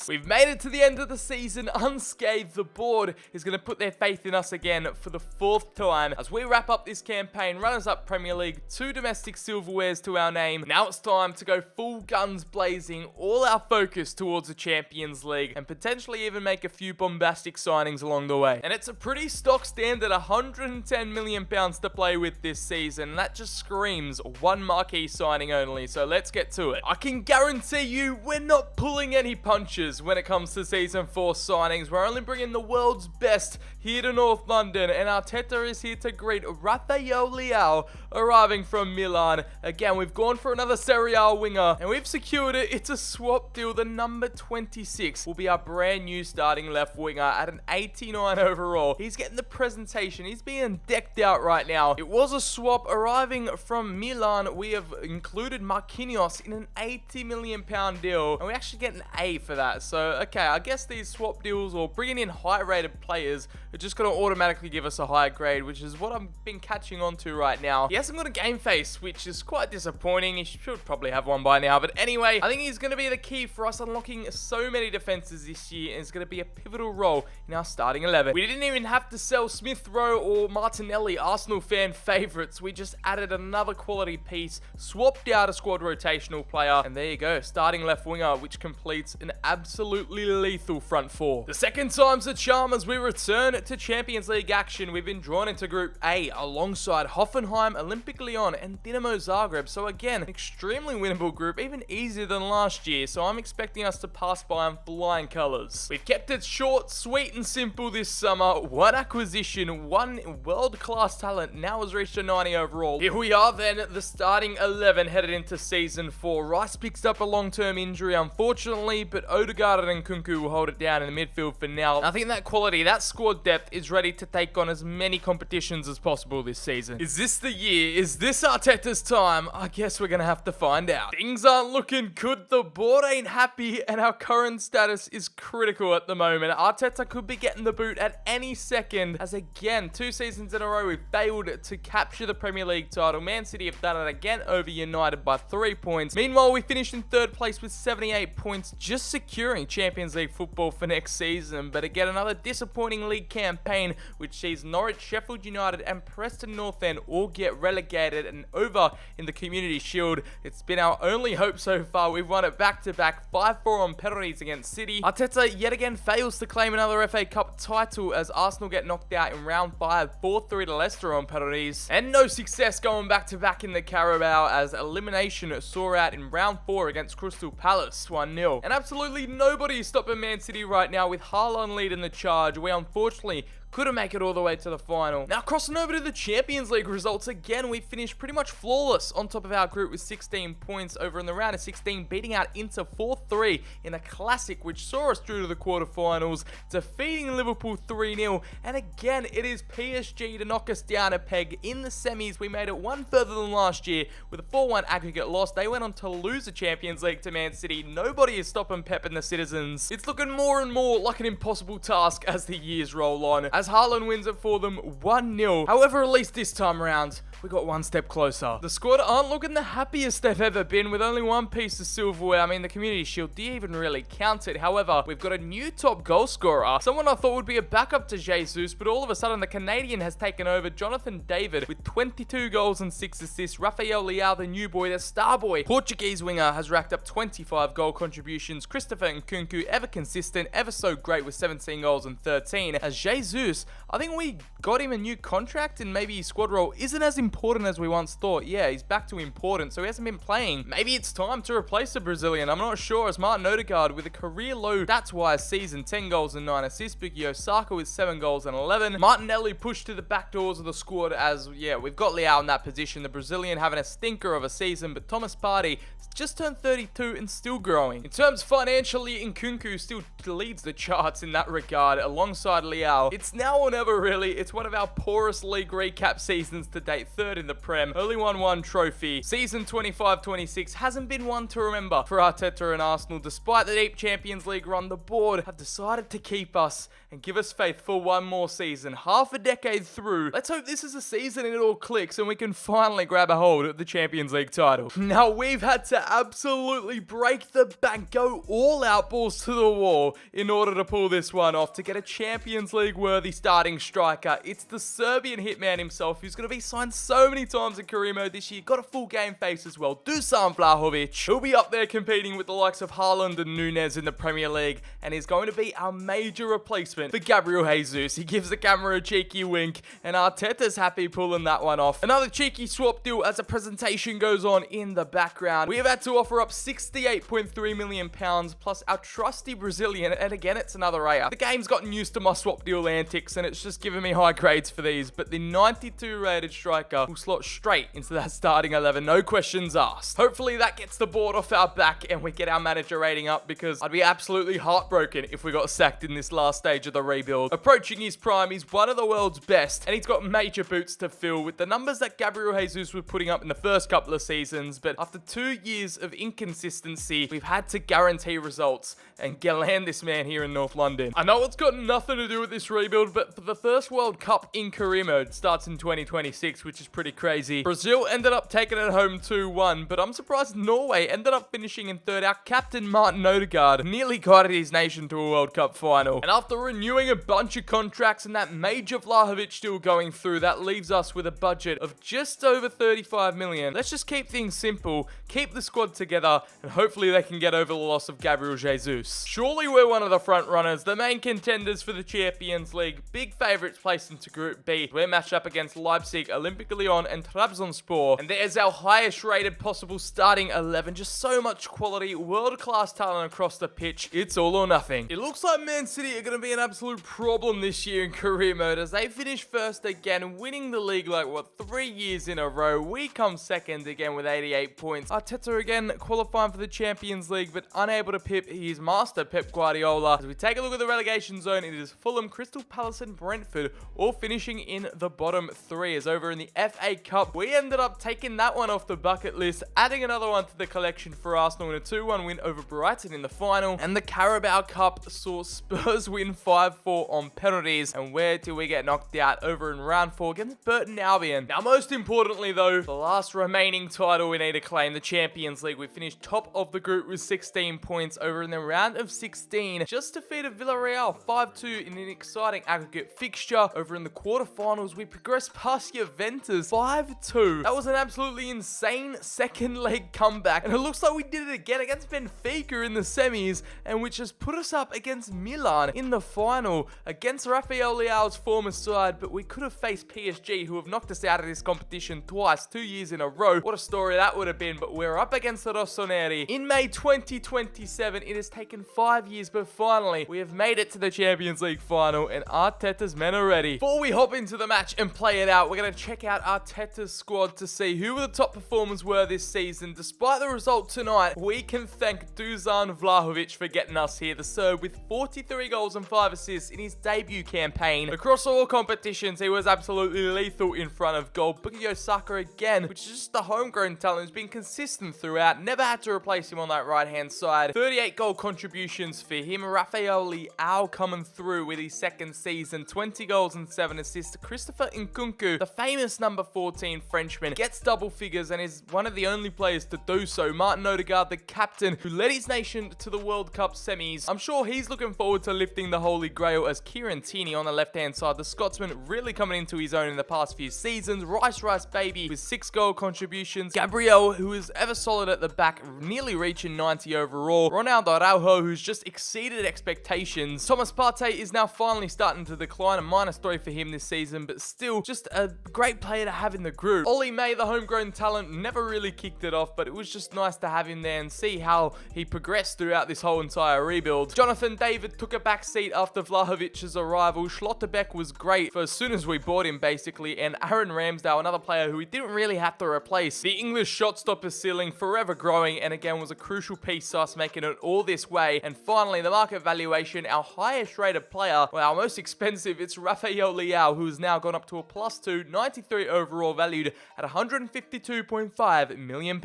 We've made it to the end of the season unscathed. The board is going to put their faith in us again for the 4th time as we wrap up this campaign. Runners-up Premier League, 2 domestic silverwares to our name. Now it's time to go full guns blazing, all our focus towards the Champions League, and potentially even make a few bombastic signings along the way. And it's a pretty stock standard £110 million to play with this season, and that just screams one marquee signing only, so let's get to it. I can guarantee you we're not pulling any punches when it comes to Season 4 signings. We're only bringing the world's best here to North London, and Arteta is here to greet Rafael Leao, arriving from Milan. Again, we've gone for another Serie A winger, and we've secured it. It's a swap deal. The number 26 will be our brand new starting left winger at an 89 overall. He's getting the presentation. He's being decked out right now. It was a swap arriving from Milan. We have included Marquinhos in an £80 million deal, and we actually get an A for that. So, okay, I guess these swap deals or bringing in high-rated players are just going to automatically give us a higher grade, which is what I've been catching on to right now. He hasn't got a game face, which is quite disappointing. He should probably have one by now. But anyway, I think he's going to be the key for us unlocking so many defenses this year, and it's going to be a pivotal role in our starting 11. We didn't even have to sell Smith-Rowe or Martinelli, Arsenal fan favourites. We just added another quality piece, swapped out a squad rotational player, and there you go, starting left winger, which completes an absolutely lethal front 4. The second time's the charm as we return to Champions League action. We've been drawn into Group A alongside Hoffenheim, Olympic Lyon, and Dinamo Zagreb. So again, extremely winnable group, even easier than last year. So I'm expecting us to pass by on flying colours. We've kept it short, sweet, and simple this summer. 1 acquisition, 1 world-class talent now has reached a 90 overall. Here we are then, the starting 11 headed into Season 4. Rice picks up a long-term injury, unfortunately, but Odegaard and Nkunku will hold it down in the midfield for now. I think that quality, that squad depth is ready to take on as many competitions as possible this season. Is this the year? Is this Arteta's time? I guess we're going to have to find out. Things aren't looking good. The board ain't happy, and our current status is critical at the moment. Arteta could be getting the boot at any second, as again, 2 seasons in a row, we've failed to capture the Premier League title. Man City have done it again over United by 3 points. Meanwhile, we finished in 3rd place with 78 points, just securing Champions League football for next season. But again, another disappointing league campaign, which sees Norwich, Sheffield United, and Preston North End all get relegated and over in the Community Shield. It's been our only hope so far. We've won it back-to-back, 5-4 on penalties against City. Arteta yet again fails to claim another FA Cup title as Arsenal get knocked out in round 5, 4-3 to Leicester on penalties. And no success going back-to-back in the Carabao as elimination saw out in round 4 against Crystal Palace, 1-0. And absolutely nobody is stopping Man City right now with Haaland leading the charge. We unfortunately couldn't make it all the way to the final. Now, crossing over to the Champions League results, again, we finished pretty much flawless on top of our group with 16 points over in the round of 16, beating out Inter 4-3 in a classic which saw us through to the quarterfinals, defeating Liverpool 3-0. And again, it is PSG to knock us down a peg. In the semis, we made it one further than last year with a 4-1 aggregate loss. They went on to lose the Champions League to Man City. Nobody is stopping Pep and the citizens. It's looking more and more like an impossible task as the years roll on, as Haaland wins it for them 1-0. However, at least this time around, we got one step closer. The squad aren't looking the happiest they've ever been with only one piece of silverware. I mean, the Community Shield didn't even really count it. However, we've got a new top goal scorer, someone I thought would be a backup to Jesus, but all of a sudden the Canadian has taken over. Jonathan David with 22 goals and 6 assists. Rafael Leao, the new boy, the star boy, Portuguese winger, has racked up 25 goal contributions. Christopher Nkunku, ever consistent, ever so great with 17 goals and 13. As Jesus, I think we got him a new contract and maybe his squad role isn't as important as we once thought. Yeah, he's back to important, so he hasn't been playing. Maybe it's time to replace the Brazilian. I'm not sure, as Martin Odegaard with a career low stats-wise season, 10 goals and 9 assists. Bukayo Saka with 7 goals and 11. Martinelli pushed to the back doors of the squad as, yeah, we've got Leao in that position. The Brazilian having a stinker of a season, but Thomas Partey just turned 32 and still growing. In terms financially, Nkunku still leads the charts in that regard alongside Leao. It's now or never really. It's one of our poorest league recap seasons to date, third in the Prem. Only won one trophy. Season 25-26 hasn't been one to remember for Arteta and Arsenal. Despite the deep Champions League run, the board have decided to keep us and give us faith for one more season. Half a decade through. Let's hope this is a season and it all clicks and we can finally grab a hold of the Champions League title. Now, we've had to absolutely break the bank, go all out, balls to the wall in order to pull this one off, to get a Champions League worthy starting striker. It's the Serbian hitman himself, who's going to be signed so many times in career mode this year. Got a full game face as well. Dusan Vlahovic. He'll be up there competing with the likes of Haaland and Nunez in the Premier League, and is going to be our major replacement for Gabriel Jesus. He gives the camera a cheeky wink, and Arteta's happy pulling that one off. Another cheeky swap deal as a presentation goes on in the background. We have had to offer up £68.3 million plus our trusty Brazilian, and again, it's another rayer. The game's gotten used to my swap deal antics, and it's just given me high grades for these, but the 92 rated striker will slot straight into that starting 11, no questions asked. Hopefully that gets the board off our back and we get our manager rating up, because I'd be absolutely heartbroken if we got sacked in this last stage of the rebuild. Approaching his prime, he's one of the world's best, and he's got major boots to fill with the numbers that Gabriel Jesus was putting up in the first couple of seasons, but after 2 years of inconsistency, we've had to guarantee results and land this man here in North London. I know it's got nothing to do with this rebuild, but for the first World Cup in career mode starts in 2026, which is pretty crazy. Brazil ended up taking it home 2-1, but I'm surprised Norway ended up finishing in third. Our captain Martin Odegaard nearly guided his nation to a World Cup final. And after renewing a bunch of contracts and that major Vlahovic still going through, that leaves us with a budget of just over 35 million. Let's just keep things simple, keep the squad together, and hopefully they can get over the loss of Gabriel Jesus. Surely we're one of the front runners, the main contenders for the Champions League, big favourites placed into Group B. We're matched up against Leipzig, Olympic Lyon, and Trabzonspor. And there's our highest rated possible starting 11. Just so much quality, world-class talent across the pitch. It's all or nothing. It looks like Man City are going to be an absolute problem this year in career mode, as they finish first again, winning the league like, 3 years in a row. We come second again with 88 points. Arteta again qualifying for the Champions League, but unable to pip his master Pep Guardiola. As we take a look at the relegation zone, it is Fulham, Crystal Palace, and Brentford all finishing in the bottom 3. As over in the FA Cup, we ended up taking that one off the bucket list, adding another one to the collection for Arsenal in a 2-1 win over Brighton in the final. And the Carabao Cup saw Spurs win 5-4 on penalties. And where did we get knocked out? Over in round 4 against Burton Albion. Now, most importantly though, the last remaining title we need to claim, the Champions League. We finished top of the group with 16 points over in the round of 16. Just defeated Villarreal 5-2 in an exciting aggregate fixture. Over in the quarterfinals, we progressed past Juventus 5-2. That was an absolutely insane second leg comeback, and it looks like we did it again against Benfica in the semis, and which has put us up against Milan in the final against Rafael Leao's former side. But we could have faced PSG, who have knocked us out of this competition twice, 2 years in a row. What a story that would have been. But we're up against the Rossoneri in May 2027. It has taken 5 years, but finally we have made it to the Champions League final, and Arteta's men are ready. Before we hop into the match and play it out, we're going to check out Arteta's squad to see who the top performers were this season. Despite the result tonight, we can thank Dusan Vlahovic for getting us here. The Serb with 43 goals and 5 assists in his debut campaign. Across all competitions, he was absolutely lethal in front of goal. Bukayo Saka again, which is just the homegrown talent, has been consistent throughout. Never had to replace him on that right-hand side. 38 goal contributions for him. Rafael Leao coming through with his second season. 20 goals and 7 assists. Christopher Nkunku, the famous number number 14 Frenchman, gets double figures and is one of the only players to do so. Martin Odegaard, the captain, who led his nation to the World Cup semis. I'm sure he's looking forward to lifting the Holy Grail as Kieran Tierney on the left-hand side. The Scotsman really coming into his own in the past few seasons. Rice Baby with 6 goal contributions. Gabriel, who is ever solid at the back, nearly reaching 90 overall. Ronaldo Araujo, who's just exceeded expectations. Thomas Partey is now finally starting to decline, a -3 for him this season, but still just a great player to have in the group. Ollie May, the homegrown talent, never really kicked it off, but it was just nice to have him there and see how he progressed throughout this whole entire rebuild. Jonathan David took a back seat after Vlahovic's arrival. Schlotterbeck was great for as soon as we bought him, basically, and Aaron Ramsdale, another player who we didn't really have to replace. The English shot stopper ceiling forever growing, and again was a crucial piece to us making it all this way. And finally, the market valuation, our highest rated player, well, our most expensive, it's Rafael Leao, who has now gone up to a +2, 93 overall, valued at £152.5 million.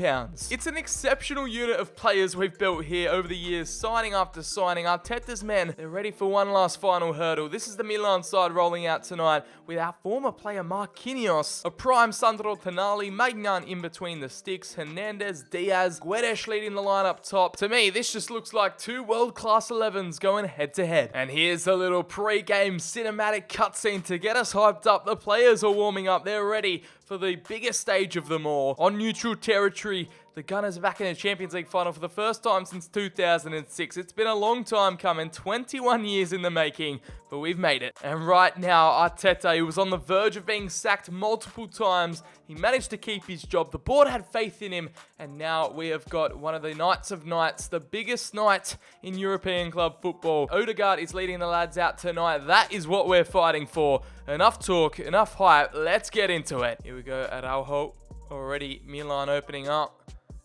It's an exceptional unit of players we've built here over the years, signing after signing. Arteta's men, they're ready for one last final hurdle. This is the Milan side rolling out tonight with our former player Marquinhos, a prime Sandro Tonali, Maignan in between the sticks, Hernandez, Diaz, Guedes leading the line up top. To me, this just looks like two world-class 11s going head-to-head. And here's a little pre-game cinematic cutscene to get us hyped up. The players are warming up. They're ready for the biggest stage of them all. On neutral territory, the Gunners are back in the Champions League final for the first time since 2006. It's been a long time coming, 21 years in the making, but we've made it. And right now, Arteta, who was on the verge of being sacked multiple times, he managed to keep his job. The board had faith in him, and now we have got one of the Knights of Knights, the biggest night in European club football. Odegaard is leading the lads out tonight. That is what we're fighting for. Enough talk, enough hype. Let's get into it. Here we go, Araujo. Already Milan opening up.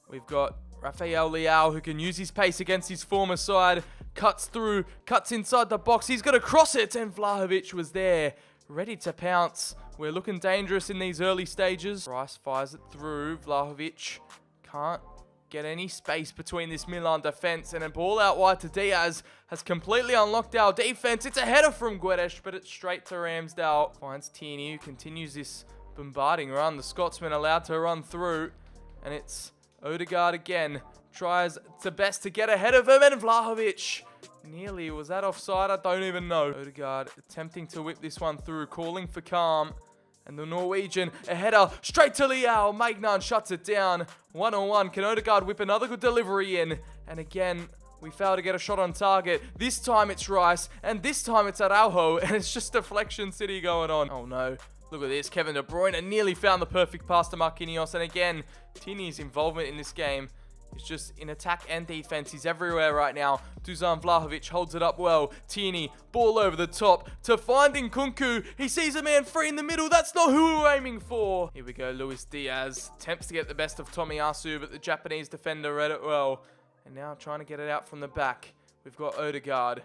We've got Rafael Leao, who can use his pace against his former side. Cuts through, cuts inside the box. He's going to cross it, and Vlahovic was there, ready to pounce. We're looking dangerous in these early stages. Rice fires it through. Vlahovic can't get any space between this Milan defense, and a ball out wide to Diaz has completely unlocked our defense. It's a header from Guedes, but it's straight to Ramsdale. Finds Tierney, who continues this bombarding run. The Scotsman allowed to run through, and it's Odegaard again. Tries to best to get ahead of him, and Vlahovic nearly, was that offside? I don't even know. Odegaard attempting to whip this one through, calling for calm. And the Norwegian, a header straight to Leao. Maignan shuts it down. 1-on-1. Can Odegaard whip another good delivery in? And again, we fail to get a shot on target. This time it's Rice, and this time it's Araujo, and it's just deflection city going on. Oh no. Look at this. Kevin De Bruyne nearly found the perfect pass to Marquinhos. And again, Tierney's involvement in this game is just in attack and defense. He's everywhere right now. Dusan Vlahovic holds it up well. Tierney, ball over the top to finding Nkunku. He sees a man free in the middle. That's not who we were aiming for. Here we go. Luis Diaz attempts to get the best of Tomiyasu, but the Japanese defender read it well. And now trying to get it out from the back. We've got Odegaard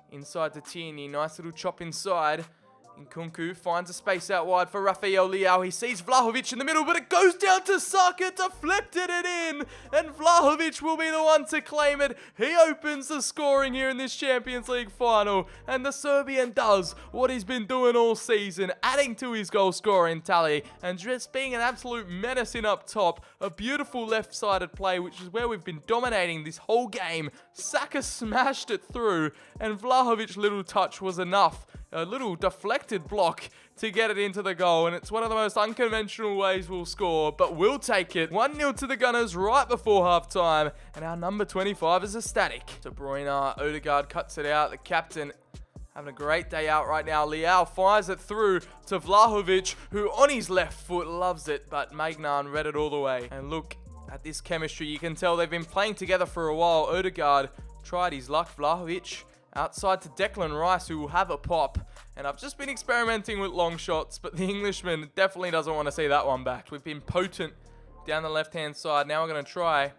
inside to Tierney. Nice little chop inside. Nkunku finds a space out wide for Rafael Leao. He sees Vlahovic in the middle, but it goes down to Saka, deflected it in, and Vlahovic will be the one to claim it. He opens the scoring here in this Champions League final, and the Serbian does what he's been doing all season, adding to his goal scoring tally, and just being an absolute menace in up top. A beautiful left-sided play, which is where we've been dominating this whole game. Saka smashed it through, and Vlahovic's little touch was enough. A little deflected block to get it into the goal, and it's one of the most unconventional ways we'll score, but we'll take it. 1-0 to the Gunners right before half-time, and our number 25 is ecstatic. De Bruyne, Odegaard cuts it out. The captain having a great day out right now. Leao fires it through to Vlahovic, who on his left foot loves it, but Maignan read it all the way. And look at this chemistry. You can tell they've been playing together for a while. Odegaard tried his luck. Vlahovic outside to Declan Rice, who will have a pop. And I've just been experimenting with long shots, but the Englishman definitely doesn't want to see that one back. We've been potent down the left-hand side. Now we're going to try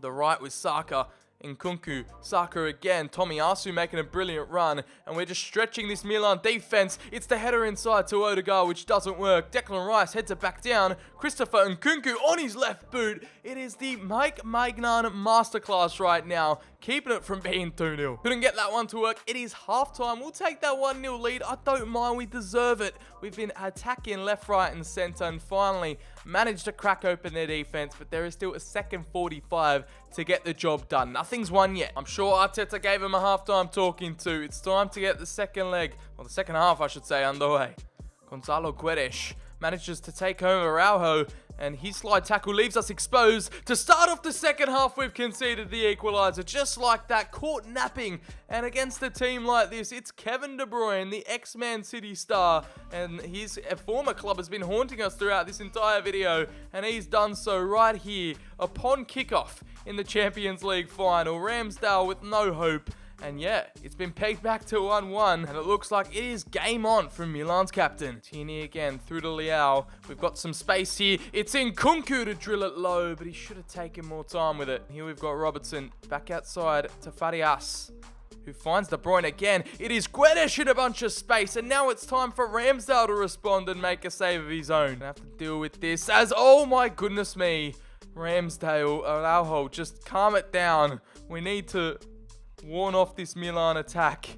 the right with Saka. Nkunku, Saka again, Tomiyasu making a brilliant run, and we're just stretching this Milan defense. It's the header inside to Odegaard, which doesn't work. Declan Rice heads it back down. Christopher Nkunku on his left boot. It is the Mike Maignan masterclass right now. keeping it from being 2-0. Couldn't get that one to work. It is halftime. We'll take that 1-0 lead. I don't mind. We deserve it. We've been attacking left, right, and center, and finally managed to crack open their defense, but there is still a second 45 to get the job done. Nothing's won yet. I'm sure Arteta gave him a halftime talking to. It's time to get the second leg, or the second half, I should say, underway. Gonzalo Guedes manages to take home Araujo, and his slide tackle leaves us exposed. To start off the second half, we've conceded the equalizer. Just like that, caught napping. And against a team like this, it's Kevin De Bruyne, the ex-Man City star. And his former club has been haunting us throughout this entire video. And he's done so right here upon kickoff in the Champions League final. Ramsdale with no hope. And yeah, it's been pegged back to 1-1, and it looks like it is game on from Milan's captain. Tierney again through to Leao. We've got some space here. It's in Kunku to drill it low, but he should have taken more time with it. Here we've got Robertson back outside to Farias, who finds De Bruyne again. It is Guedes in a bunch of space, and now it's time for Ramsdale to respond and make a save of his own. Gonna have to deal with this as, oh my goodness me, Ramsdale, Araujo, just calm it down. We need to warn off this Milan attack,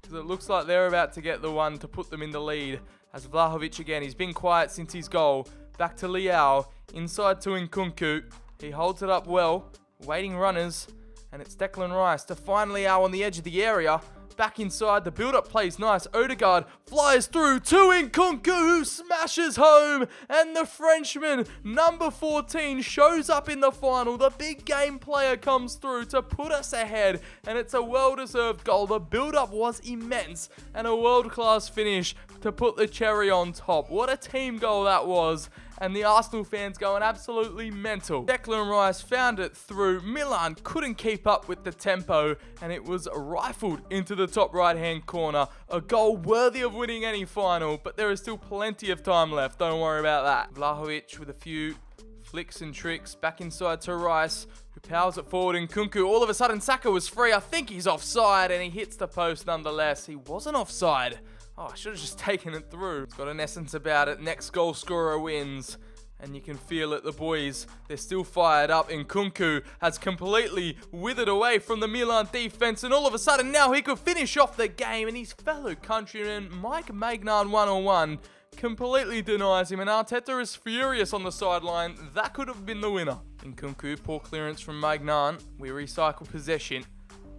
because it looks like they're about to get the one to put them in the lead. As Vlahovic again, he's been quiet since his goal. Back to Leao, inside to Nkunku. He holds it up well, waiting runners, and it's Declan Rice to find Leao on the edge of the area. Back inside, the build-up plays nice. Odegaard flies through to Nkunku, who smashes home. And the Frenchman, number 14, shows up in the final. The big game player comes through to put us ahead. And it's a well-deserved goal. The build-up was immense. And a world-class finish to put the cherry on top. What a team goal that was. And the Arsenal fans going absolutely mental. Declan Rice found it through. Milan couldn't keep up with the tempo, and it was rifled into the top right-hand corner. A goal worthy of winning any final, but there is still plenty of time left. Don't worry about that. Vlahovic with a few flicks and tricks. Back inside to Rice, who powers it forward. And Kunku, all of a sudden, Saka was free. I think he's offside, and he hits the post nonetheless. He wasn't offside. Oh, I should have just taken it through. It's got an essence about it. Next goal scorer wins. And you can feel it, the boys, they're still fired up. And Kunku has completely withered away from the Milan defense. And all of a sudden, now he could finish off the game. And his fellow countryman, Mike Maignan, one-on-one, completely denies him. And Arteta is furious on the sideline. That could have been the winner. And Kunku, poor clearance from Maignan. We recycle possession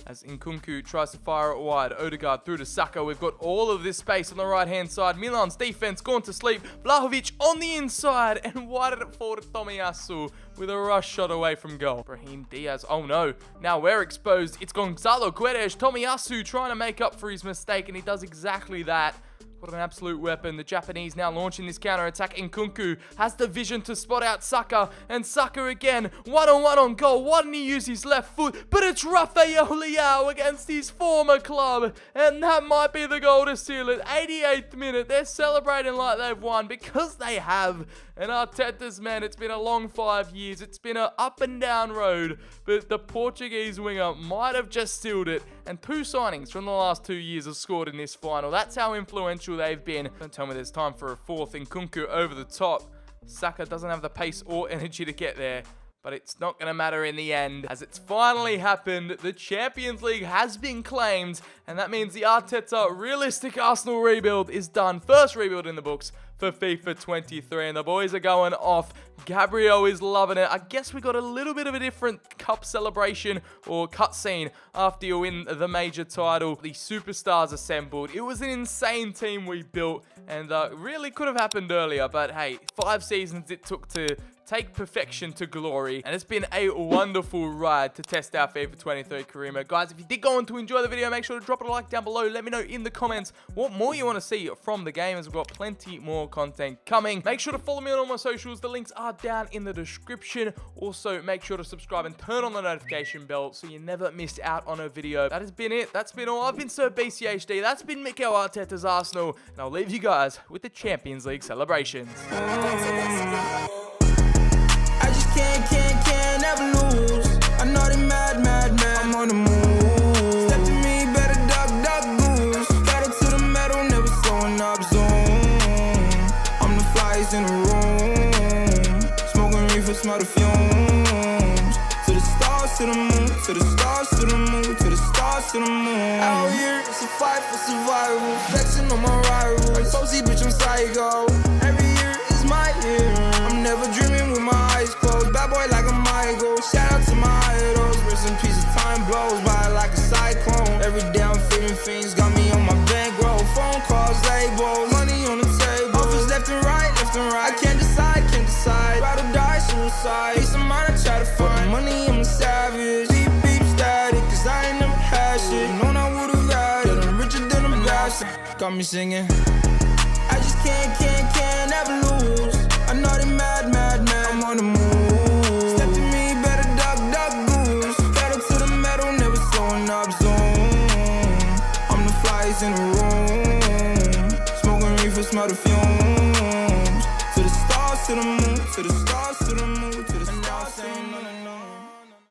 as Nkunku tries to fire it wide. Odegaard through to Saka. We've got all of this space on the right-hand side. Milan's defense gone to sleep. Vlahovic on the inside. And why did it fall to Tomiyasu with a rush shot away from goal? Brahim Diaz. Oh no. Now we're exposed. It's Gonzalo Guedes. Tomiyasu trying to make up for his mistake, and he does exactly that. What an absolute weapon. The Japanese now launching this counter-attack. Nkunku has the vision to spot out Saka. And Saka again, one-on-one on goal. Why didn't he use his left foot? But it's Rafael Leao against his former club. And that might be the goal to seal it. 88th minute. They're celebrating like they've won, because they have. And Arteta's, man, it's been a long 5 years. It's been an up and down road. But the Portuguese winger might have just sealed it. And 2 signings from the last 2 years have scored in this final. That's how influential they've been. Don't tell me there's time for a fourth. Nkunku over the top. Saka doesn't have the pace or energy to get there, but it's not going to matter in the end, as it's finally happened. The Champions League has been claimed, and that means the Arteta realistic Arsenal rebuild is done. First rebuild in the books for FIFA 23, and the boys are going off. Gabriel is loving it. I guess we got a little bit of a different cup celebration or cutscene after you win the major title. The superstars assembled. It was an insane team we built, and really could have happened earlier, but hey, 5 seasons it took to take perfection to glory, and it's been a wonderful ride to test our FIFA 23 career mode. Guys, if you did go on to enjoy the video, make sure to drop a like down below. Let me know in the comments what more you want to see from the game, as we've got plenty more content coming. Make sure to follow me on all my socials. The links are down in the description. Also, make sure to subscribe and turn on the notification bell so you never miss out on a video. That has been it. That's been all. I've been Sir BCHD. That's been Mikel Arteta's Arsenal, and I'll leave you guys with the Champions League celebrations. Can't never lose. I know they mad, I'm on the move. Step to me, better duck, goose. Pedal to the metal, never slowing up, zoom. I'm the flies in the room. Smoking reefer, smell the fumes. To the stars, to the moon, to the stars, to the moon, to the stars, to the moon. Out here, it's a fight for survival, flexing on my rivals. Posey, bitch, I'm psycho. Every year is my year. I'm never dreaming with my eyes closed. Bad boy like a Michael. Shout out to my idols. Rest in peace, the time blows by like a cyclone. Every day I'm feeling fiends, got me on my bankroll. Phone calls, labels, money on the table. Offers left and right, left and right. I can't decide, can't decide. Ride or die, suicide. Peace of mind, I try to find. Money, I'm a savage. Beep, beep, static, cause I ain't never had shit. Known I would've had it. I'm richer than a bastard. Got me singing. I just can't ever lose. I know they mad, I'm on the move. Step to me, better duck, goose. Pedal to the metal, never slowing up, zoom. I'm the flies in the room. Smoking reefer, smell the fumes. To the stars, to the moon, to the stars, to the moon, to the stars, to the moon.